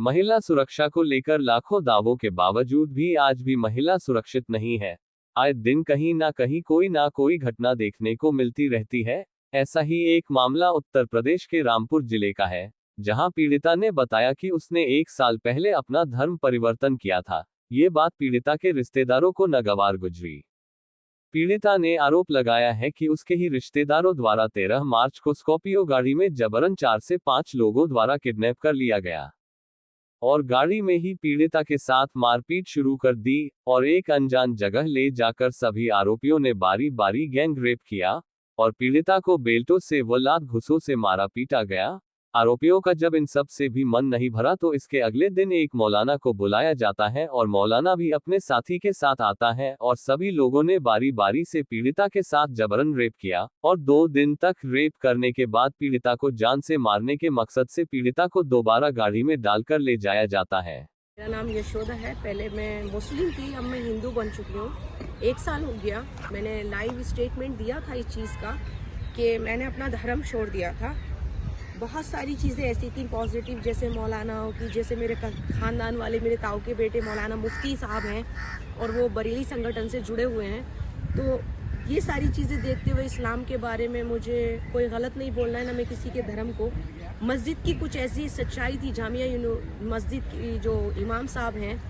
महिला सुरक्षा को लेकर लाखों दावों के बावजूद भी आज भी महिला सुरक्षित नहीं है। आए दिन कहीं ना कहीं कोई ना कोई घटना देखने को मिलती रहती है। ऐसा ही एक मामला उत्तर प्रदेश के रामपुर जिले का है, जहां पीड़िता ने बताया कि उसने 1 साल पहले अपना धर्म परिवर्तन किया था। ये बात पीड़िता के रिश्तेदारों को नागवार गुजरी। पीड़िता ने आरोप लगाया है कि उसके ही रिश्तेदारों द्वारा 13 मार्च को स्कॉर्पियो गाड़ी में जबरन 4 से 5 लोगों द्वारा किडनैप कर लिया गया और गाड़ी में ही पीड़िता के साथ मारपीट शुरू कर दी और एक अनजान जगह ले जाकर सभी आरोपियों ने बारी बारी गैंग रेप किया और पीड़िता को बेल्टों से व लात घुसों से मारा पीटा गया। आरोपियों का जब इन सब से भी मन नहीं भरा तो इसके अगले दिन एक मौलाना को बुलाया जाता है और मौलाना भी अपने साथी के साथ आता है और सभी लोगों ने बारी बारी से पीड़िता के साथ जबरन रेप किया और 2 दिन तक रेप करने के बाद पीड़िता को जान से मारने के मकसद से पीड़िता को दोबारा गाड़ी में डालकर ले जाया जाता है। मेरा नाम यशोदा है। पहले मैं मुस्लिम थी, अब मैं हिंदू बन चुकी हूँ। 1 साल हो गया। मैंने लाइव स्टेटमेंट दिया था इस चीज़ का कि मैंने अपना धर्म छोड़ दिया था। बहुत सारी चीज़ें ऐसी थी पॉजिटिव, जैसे मौलानाओं की, जैसे मेरे ख़ानदान वाले मेरे ताऊ के बेटे मौलाना मुफ्ती साहब हैं और वो बरेली संगठन से जुड़े हुए हैं। तो ये सारी चीज़ें देखते हुए इस्लाम के बारे में मुझे कोई गलत नहीं बोलना है, ना मैं किसी के धर्म को। मस्जिद की कुछ ऐसी सच्चाई थी, जामिया मस्जिद की जो इमाम साहब हैं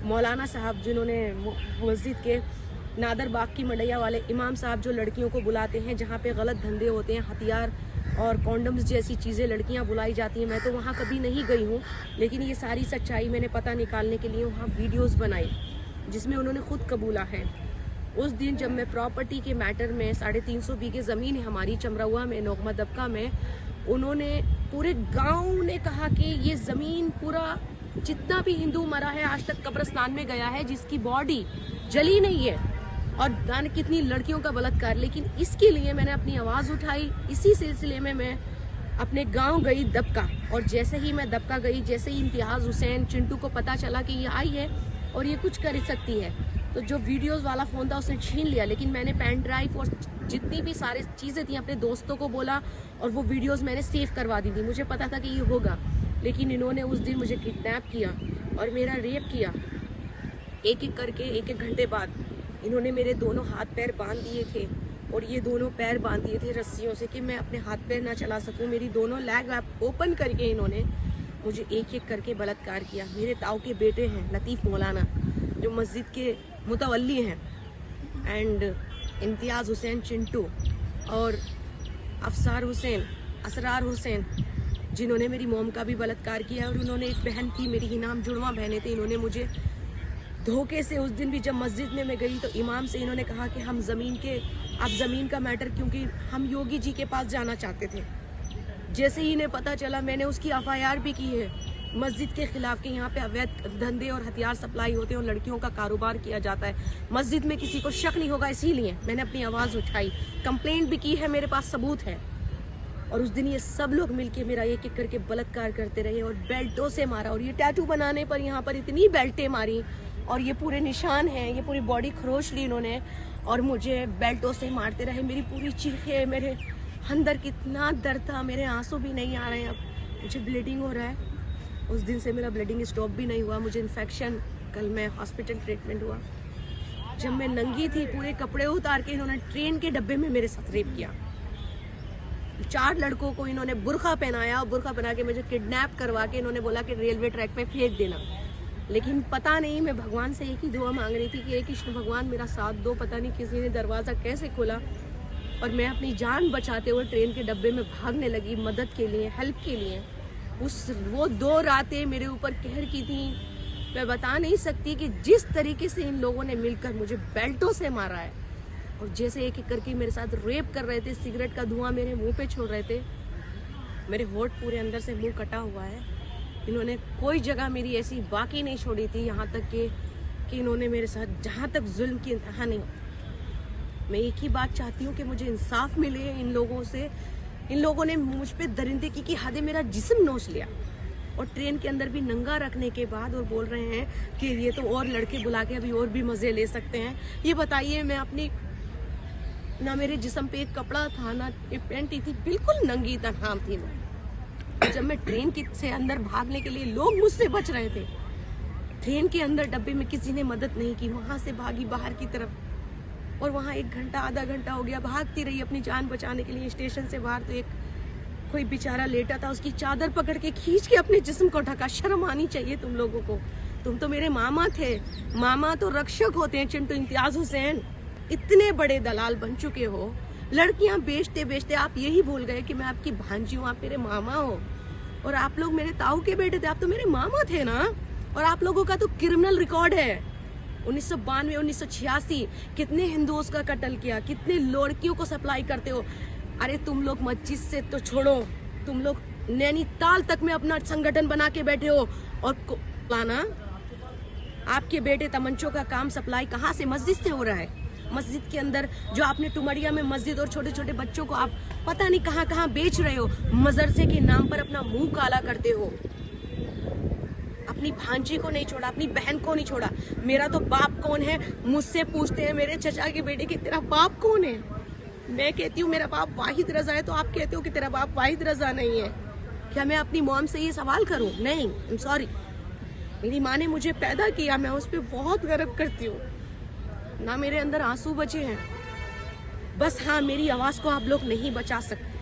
मौलाना साहब, जिन्होंने मस्जिद के नादर बाग की मडैया वाले इमाम साहब जो लड़कियों को बुलाते हैं जहाँ पे गलत धंधे होते हैं, हथियार और कॉन्डम्स जैसी चीज़ें लड़कियां बुलाई जाती हैं। मैं तो वहाँ कभी नहीं गई हूँ, लेकिन ये सारी सच्चाई मैंने पता निकालने के लिए वहाँ वीडियोस बनाई जिसमें उन्होंने खुद कबूला है। उस दिन जब मैं प्रॉपर्टी के मैटर में 350 बीघे ज़मीन है हमारी चमरावा में, नोगमा दबका में, उन्होंने पूरे गाँव ने कहा कि ये ज़मीन पूरा जितना भी हिंदू मरा है आज तक कब्रिस्तान में गया है जिसकी बॉडी जली नहीं है, और जाने कितनी लड़कियों का बलात्कार। लेकिन इसके लिए मैंने अपनी आवाज़ उठाई। इसी सिलसिले में मैं अपने गांव गई दबका, और जैसे ही मैं दबका गई, जैसे ही इम्तियाज़ हुसैन चिंटू को पता चला कि ये आई है और ये कुछ कर सकती है, तो जो वीडियोस वाला फ़ोन था उसने छीन लिया। लेकिन मैंने पेन ड्राइव और जितनी भी सारी चीज़ें थी अपने दोस्तों को बोला और वो वीडियोज़ मैंने सेव करवा दी थी। मुझे पता था कि ये होगा, लेकिन इन्होंने उस दिन मुझे किडनैप किया और मेरा रेप किया। एक एक करके 1-1 घंटे बाद इन्होंने मेरे दोनों हाथ पैर बांध दिए थे और ये दोनों पैर बांध दिए थे रस्सियों से कि मैं अपने हाथ पैर ना चला सकूं। मेरी दोनों लेग ओपन करके इन्होंने मुझे एक एक करके बलात्कार किया। मेरे ताऊ के बेटे हैं लतीफ़ मौलाना जो मस्जिद के मुतवल्ली हैं, एंड इम्तियाज़ हुसैन चिंटू और अफसार हुसैन, असरार हुसैन, जिन्होंने मेरी मोम का भी बलात्कार किया। और उन्होंने एक बहन थी मेरी, इनाम जुड़वा बहनें थी, इन्होंने मुझे धोखे से उस दिन भी जब मस्जिद में मैं गई तो इमाम से इन्होंने कहा कि हम आप ज़मीन का मैटर, क्योंकि हम योगी जी के पास जाना चाहते थे। जैसे ही इन्हें पता चला, मैंने उसकी FIR भी की है मस्जिद के खिलाफ कि यहाँ पे अवैध धंधे और हथियार सप्लाई होते हैं और लड़कियों का कारोबार किया जाता है। मस्जिद में किसी को शक नहीं होगा, इसीलिए मैंने अपनी आवाज़ उठाई, कंप्लेंट भी की है, मेरे पास सबूत है। और उस दिन ये सब लोग मिलके मेरा एक एक करके बलात्कार करते रहे और बेल्टों से मारा। और ये टैटू बनाने पर यहाँ पर इतनी बेल्टें मारी और ये पूरे निशान हैं, ये पूरी बॉडी खरोच ली इन्होंने और मुझे बेल्टों से मारते रहे। मेरी पूरी चीखें, मेरे अंदर कितना दर्द था, मेरे आंसू भी नहीं आ रहे हैं, अब मुझे ब्लीडिंग हो रहा है। उस दिन से मेरा ब्लीडिंग स्टॉप भी नहीं हुआ, मुझे इन्फेक्शन, कल मैं हॉस्पिटल ट्रीटमेंट हुआ। जब मैं नंगी थी, पूरे कपड़े उतार के इन्होंने ट्रेन के डब्बे में मेरे साथ रेप किया। 4 लड़कों को इन्होंने बुर्का पहनाया और बुर्का पहना के मुझे किडनैप करवा के इन्होंने बोला कि रेलवे ट्रैक पे फेंक देना। लेकिन पता नहीं, मैं भगवान से एक ही दुआ मांग रही थी कि एक कृष्ण भगवान मेरा साथ दो। पता नहीं किसी ने दरवाज़ा कैसे खोला और मैं अपनी जान बचाते हुए ट्रेन के डब्बे में भागने लगी मदद के लिए, हेल्प के लिए। वो 2 रातें मेरे ऊपर कहर की थी। मैं बता नहीं सकती कि जिस तरीके से इन लोगों ने मिलकर मुझे बेल्टों से मारा है और जैसे एक एक करके मेरे साथ रेप कर रहे थे, सिगरेट का धुआं मेरे मुंह पे छोड़ रहे थे। मेरे होठ पूरे अंदर से मुंह कटा हुआ है। इन्होंने कोई जगह मेरी ऐसी बाकी नहीं छोड़ी थी, यहाँ तक कि इन्होंने मेरे साथ जहाँ तक जुल्म की इंतहा नहीं। मैं एक ही बात चाहती हूँ कि मुझे इंसाफ मिले इन लोगों से। इन लोगों ने मुझ पे दरिंदगी की हदें, मेरा जिस्म नोच लिया और ट्रेन के अंदर भी नंगा रखने के बाद और बोल रहे हैं कि ये तो और लड़के बुला के अभी और भी मज़े ले सकते हैं। ये बताइए, मैं अपनी, ना मेरे जिस्म पे एक कपड़ा था, ना एक पैंटी थी, बिल्कुल नंगी तनहा थी मैं। और जब मैं ट्रेन के से अंदर भागने के लिए लोग मुझसे बच रहे थे, ट्रेन के अंदर डब्बे में किसी ने मदद नहीं की, वहां से भागी बाहर की तरफ और वहां 1 घंटा आधा घंटा हो गया, भागती रही अपनी जान बचाने के लिए। स्टेशन से बाहर तो एक कोई बेचारा लेटा था, उसकी चादर पकड़ के खींच के अपने जिस्म को ढका। शर्म आनी चाहिए तुम लोगों को। तुम तो मेरे मामा थे, मामा तो रक्षक होते हैं। चिंटू इम्तियाज हुसैन, इतने बड़े दलाल बन चुके हो, लड़कियां बेचते बेचते आप यही भूल गए कि मैं आपकी भांजी हूँ, आप मेरे मामा हो। और आप लोग मेरे ताऊ के बेटे थे, आप तो मेरे मामा थे ना। और आप लोगों का तो क्रिमिनल रिकॉर्ड है। 1992, 1986 कितने हिंदुओं का कत्ल किया, कितने लड़कियों को सप्लाई करते हो। अरे तुम लोग मस्जिद से तो छोड़ो, तुम लोग नैनीताल तक में अपना संगठन बना के बैठे हो। और लाना आपके बेटे तमंचों का काम सप्लाई कहाँ से? मस्जिद से हो रहा है। मस्जिद के अंदर जो आपने टुमरिया में मस्जिद और छोटे छोटे बच्चों को आप पता नहीं कहाँ कहाँ बेच रहे हो, मदरसे के नाम पर अपना मुंह काला करते हो। अपनी भांजी को नहीं छोड़ा, अपनी बहन को नहीं छोड़ा। मेरा तो बाप कौन है मुझसे पूछते हैं मेरे चचा के बेटे कि तेरा बाप कौन है। मैं कहती हूँ मेरा बाप वाहिद रजा है, तो आप कहते हो कि तेरा बाप वाहिद रजा नहीं है। क्या मैं अपनी मॉम से ये सवाल करूं? नहीं, आई एम सॉरी। मेरी माँ ने मुझे पैदा किया, मैं उस पर बहुत गर्व करती हूँ। ना मेरे अंदर आंसू बचे हैं। बस हाँ, मेरी आवाज को आप लोग नहीं बचा सकते।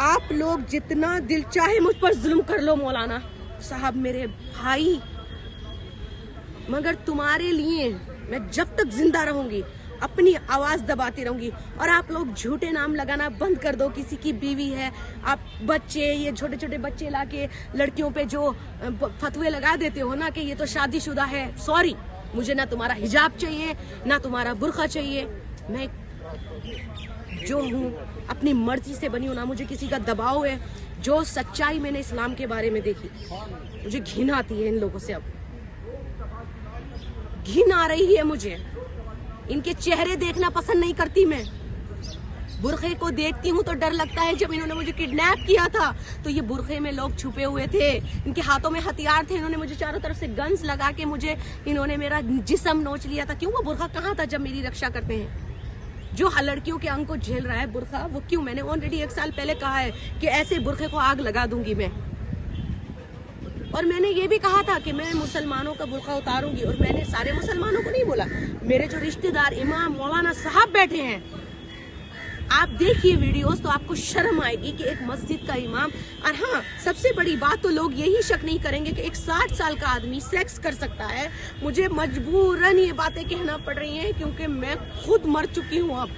आप लोग जितना दिल चाहे मुझ पर जुल्म कर लो मौलाना साहब, मेरे भाई, मगर तुम्हारे लिए मैं जब तक जिंदा रहूंगी अपनी आवाज दबाती रहूंगी। और आप लोग झूठे नाम लगाना बंद कर दो। किसी की बीवी है, आप बच्चे, ये छोटे छोटे बच्चे लाके लड़कियों पे जो फतवे लगा देते हो ना कि ये तो शादीशुदा है। सॉरी, मुझे ना तुम्हारा हिजाब चाहिए, ना तुम्हारा बुर्का चाहिए। मैं जो हूँ अपनी मर्जी से बनी हूँ, ना मुझे किसी का दबाव है। जो सच्चाई मैंने इस्लाम के बारे में देखी, मुझे घिन आती है इन लोगों से। अब घिन आ रही है मुझे। इनके चेहरे देखना पसंद नहीं करती मैं। बुरखे को देखती हूँ तो डर लगता है। जब इन्होंने मुझे किडनैप किया था तो ये बुरखे में लोग छुपे हुए थे, इनके हाथों में हथियार थे। इन्होंने मुझे चारों तरफ से गन्स लगा के इन्होंने मेरा जिस्म नोच लिया था। क्यों? वो बुरखा कहाँ था जब मेरी रक्षा करते हैं? जो लड़कियों के अंग को झेल रहा है बुरखा, वो क्यों? मैंने ऑलरेडी 1 साल पहले कहा है कि ऐसे बुरखे को आग लगा दूंगी मैं। और मैंने ये भी कहा था कि मैं मुसलमानों का बुर्का उतारूंगी। और मैंने सारे मुसलमानों को नहीं बोला, मेरे जो रिश्तेदार इमाम मौलाना साहब बैठे हैं, आप देखिए वीडियोस तो आपको शर्म आएगी कि एक मस्जिद का इमाम। और हाँ, सबसे बड़ी बात तो लोग यही शक नहीं करेंगे कि एक 60 साल का आदमी सेक्स कर सकता है। मुझे मजबूरन ये बातें कहना पड़ रही हैं क्योंकि मैं खुद मर चुकी हूँ अब।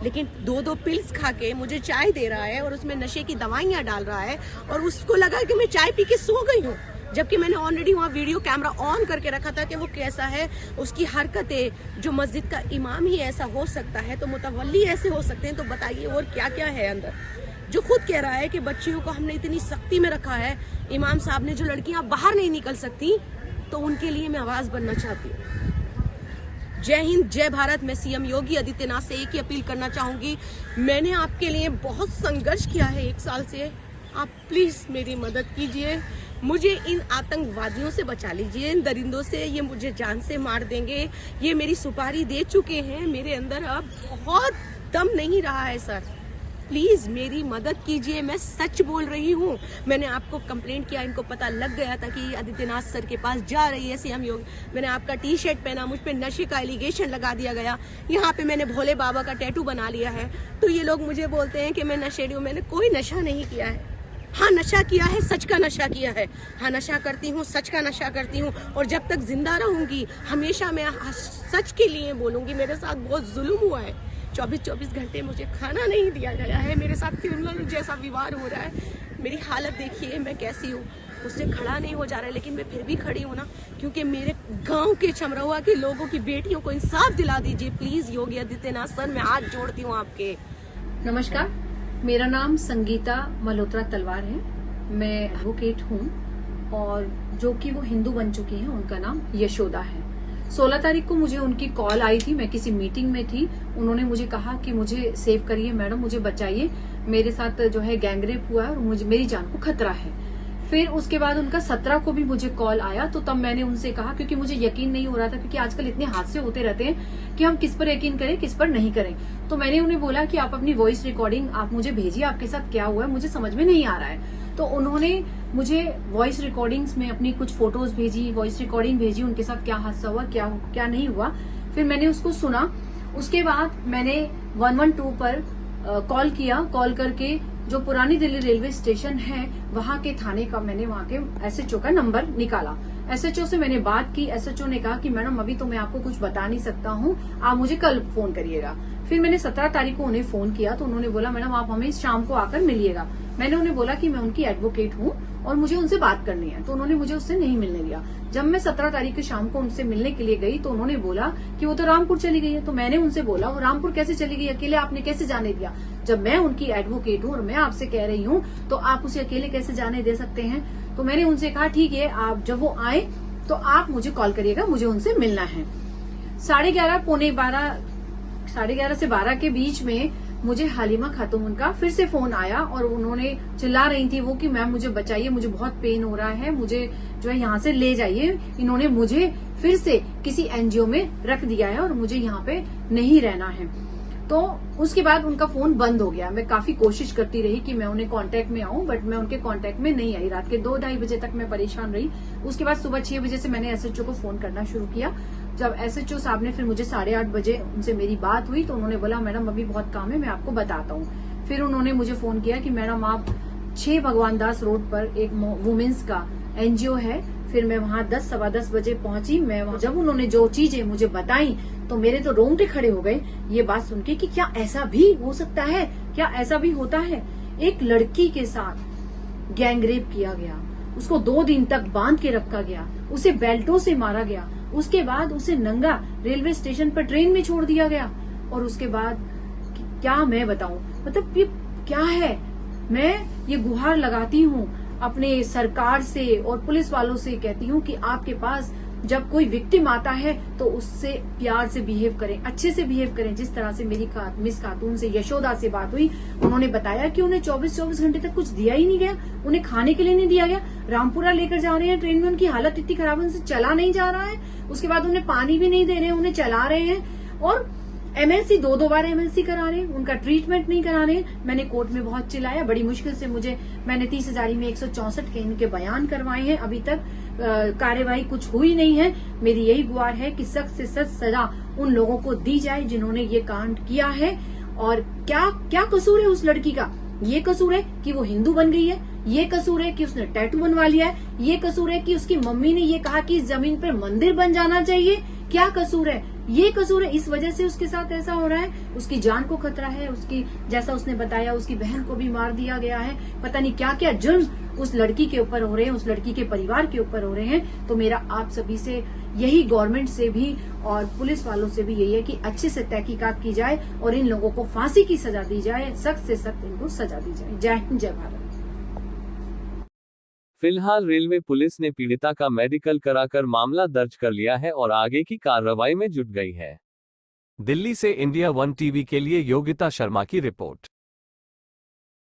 लेकिन 2-2 पिल्स खा के मुझे चाय दे रहा है और उसमें नशे की दवाइयां डाल रहा है और उसको लगा कि मैं चाय पी के सो गई हूँ, जबकि मैंने ऑलरेडी वहाँ वीडियो कैमरा ऑन करके रखा था कि वो कैसा है, उसकी हरकतें। जो मस्जिद का इमाम ही ऐसा हो सकता है तो मुतवल्ली ऐसे हो सकते हैं। तो बताइए और क्या क्या है अंदर। जो खुद कह रहा है कि बच्चियों को हमने इतनी सख्ती में रखा है, इमाम साहब ने, जो लड़कियां बाहर नहीं निकल सकती, तो उनके लिए मैं आवाज बनना चाहती हूँ। जय हिंद, जय भारत। मैं सीएम योगी आदित्यनाथ से एक ही अपील करना चाहूंगी, मैंने आपके लिए बहुत संघर्ष किया है 1 साल से, आप प्लीज मेरी मदद कीजिए। मुझे इन आतंकवादियों से बचा लीजिए, इन दरिंदों से। ये मुझे जान से मार देंगे। ये मेरी सुपारी दे चुके हैं, मेरे अंदर अब बहुत दम नहीं रहा है सर। प्लीज मेरी मदद कीजिए, मैं सच बोल रही हूँ। मैंने आपको कंप्लेंट किया, इनको पता लग गया था कि आदित्यनाथ सर के पास जा रही है सीएम योगी। मैंने आपका टी-शर्ट पहना, मुझ पे नशे का एलिगेशन लगा दिया गया। यहाँ पे मैंने भोले बाबा का टैटू बना लिया है, तो ये लोग मुझे बोलते हैं कि मैं नशेड़ी हूँ। मैंने कोई नशा नहीं किया है। हाँ, नशा किया है, सच का नशा किया है। हाँ, नशा करती हूँ, सच का नशा करती हूँ। और जब तक जिंदा रहूंगी हमेशा मैं सच के लिए बोलूंगी। मेरे साथ बहुत जुल्म हुआ है, 24-24 घंटे मुझे खाना नहीं दिया गया है। मेरे साथ क्रिमिनल जैसा व्यवहार हो रहा है। मेरी हालत देखिए मैं कैसी हूँ, उससे खड़ा नहीं हो जा रहा है, लेकिन मैं फिर भी खड़ी हूँ ना, क्योंकि मेरे गांव के छमरहुआ के लोगों की बेटियों को इंसाफ दिला दीजिए प्लीज योगी आदित्यनाथ सर। मैं हाथ जोड़ती हूँ आपके। नमस्कार, मेरा नाम संगीता मल्होत्रा तलवार है। मैं एडवोकेट हूँ और जो कि वो हिंदू बन चुकी हैं, उनका नाम यशोदा है। 16 तारीख को मुझे उनकी कॉल आई थी, मैं किसी मीटिंग में थी। उन्होंने मुझे कहा कि मुझे सेव करिए मैडम, मुझे बचाइए, मेरे साथ जो है गैंगरेप हुआ है और मेरी जान को खतरा है। फिर उसके बाद उनका 17 को भी मुझे कॉल आया, तो तब मैंने उनसे कहा, क्योंकि मुझे यकीन नहीं हो रहा था, क्योंकि आजकल इतने हादसे होते रहते हैं कि हम किस पर यकीन करें किस पर नहीं करें। तो मैंने उन्हें बोला कि आप अपनी वॉइस रिकॉर्डिंग आप मुझे भेजिए, आपके साथ क्या हुआ है मुझे समझ में नहीं आ रहा है। तो उन्होंने मुझे वॉइस रिकॉर्डिंग्स में अपनी कुछ फोटोज भेजी, वॉइस रिकॉर्डिंग भेजी, उनके साथ क्या हादसा हुआ, क्या नहीं हुआ। फिर मैंने उसको सुना। उसके बाद मैंने 112 पर कॉल किया। कॉल करके जो पुरानी दिल्ली रेलवे स्टेशन है वहां के थाने का मैंने वहां के एसएचओ का नंबर निकाला। एसएचओ से मैंने बात की। एसएचओ ने कहा कि मैडम अभी तो मैं आपको कुछ बता नहीं सकता हूँ, आप मुझे कल फोन करिएगा। फिर मैंने 17 तारीख को उन्हें फोन किया, तो उन्होंने बोला मैडम आप हमें शाम को आकर मिलिएगा। मैंने उन्हें बोला कि मैं उनकी एडवोकेट हूँ और मुझे उनसे बात करनी है, तो उन्होंने मुझे उससे नहीं मिलने दिया। जब मैं 17 तारीख की शाम को उनसे मिलने के लिए गई तो उन्होंने बोला कि वो तो रामपुर चली गई है। तो मैंने उनसे बोला वो रामपुर कैसे चली गई, अकेले आपने कैसे जाने दिया? जब मैं उनकी एडवोकेट हूँ और मैं आपसे कह रही हूँ तो आप उसे अकेले कैसे जाने दे सकते हैं? तो मैंने उनसे कहा ठीक है, आप जब वो आए तो आप मुझे कॉल करिएगा, मुझे उनसे मिलना है। 11:30 पौने 12, 11:30 से 12 के बीच में मुझे हालिमा खातून का फिर से फोन आया और उन्होंने चिल्ला रही थी वो कि मैम मुझे बचाइए, मुझे बहुत पेन हो रहा है, मुझे जो है यहाँ से ले जाइए। इन्होंने मुझे फिर से किसी एनजीओ में रख दिया है और मुझे यहाँ पे नहीं रहना है। तो उसके बाद उनका फोन बंद हो गया। मैं काफी कोशिश करती रही कि मैं उन्हें कांटेक्ट में आऊं, बट मैं उनके कांटेक्ट में नहीं आई। रात के 2-2:30 बजे तक मैं परेशान रही। उसके बाद सुबह 6 बजे से मैंने एसएचओ को फोन करना शुरू किया। जब एसएचओ साहब ने फिर मुझे 8:30 बजे उनसे मेरी बात हुई तो उन्होंने बोला मैडम अभी बहुत काम है, मैं आपको बताता हूँ। फिर उन्होंने मुझे फोन किया कि मैडम आप 6 भगवान दास रोड पर एक वुमेन्स का एनजीओ है। फिर मैं वहां 10, सवा 10 बजे पहुंची। मैं जब उन्होंने जो चीजें मुझे बताई तो मेरे तो रोंगटे खड़े हो गए ये बात सुन के कि क्या ऐसा भी हो सकता है, क्या ऐसा भी होता है। एक लड़की के साथ गैंगरेप किया गया, उसको 2 दिन तक बांध के रखा गया, उसे बेल्टों से मारा गया, उसके बाद उसे नंगा रेलवे स्टेशन पर ट्रेन में छोड़ दिया गया। और उसके बाद क्या मैं बताऊं, मतलब ये क्या है। मैं ये गुहार लगाती हूँ अपने सरकार से और पुलिस वालों से, कहती हूँ कि आपके पास जब कोई विक्टिम आता है तो उससे प्यार से बिहेव करें, अच्छे से बिहेव करें। जिस तरह से मेरी मिस खातून से, यशोदा से बात हुई, उन्होंने बताया कि उन्हें 24 घंटे तक कुछ दिया ही नहीं गया, उन्हें खाने के लिए नहीं दिया गया। रामपुरा लेकर जा रहे हैं ट्रेन में, उनकी हालत इतनी खराब है, उनसे चला नहीं जा रहा है। उसके बाद उन्हें पानी भी नहीं दे रहे हैं, उन्हें चला रहे हैं और एमएलसी 2-2 बार एमएलसी करा रहे हैं, उनका ट्रीटमेंट नहीं करा रहे हैं। मैंने कोर्ट में बहुत चिल्लाया, बड़ी मुश्किल से मैंने 30,000 में 164 के इनके बयान करवाए हैं। अभी तक कार्यवाही कुछ हुई नहीं है। मेरी यही गुहार है कि सख्त से सख्त सजा उन लोगों को दी जाए जिन्होंने ये कांड किया है। और क्या कसूर है उस लड़की का? ये कसूर है कि वो हिंदू बन गई है, ये कसूर है कि उसने टैटू बनवा लिया है, ये कसूर है कि उसकी मम्मी ने ये कहा कि इस जमीन पर मंदिर बन जाना चाहिए। क्या कसूर है? ये कसूर है, इस वजह से उसके साथ ऐसा हो रहा है। उसकी जान को खतरा है, उसकी, जैसा उसने बताया, उसकी बहन को भी मार दिया गया है। पता नहीं क्या क्या जुर्म उस लड़की के ऊपर हो रहे हैं, उस लड़की के परिवार के ऊपर हो रहे हैं। तो मेरा आप सभी से यही, गवर्नमेंट से भी और पुलिस वालों से भी यही है कि अच्छे से तहकीकात की जाए और इन लोगों को फांसी की सजा दी जाए, सख्त से सख्त इनको सजा दी जाए। जय हिंद, जय भारत। फिलहाल रेलवे पुलिस ने पीड़िता का मेडिकल कराकर मामला दर्ज कर लिया है और आगे की कार्रवाई में जुट गई है। दिल्ली से इंडिया 1 टीवी के लिए योगिता शर्मा की रिपोर्ट।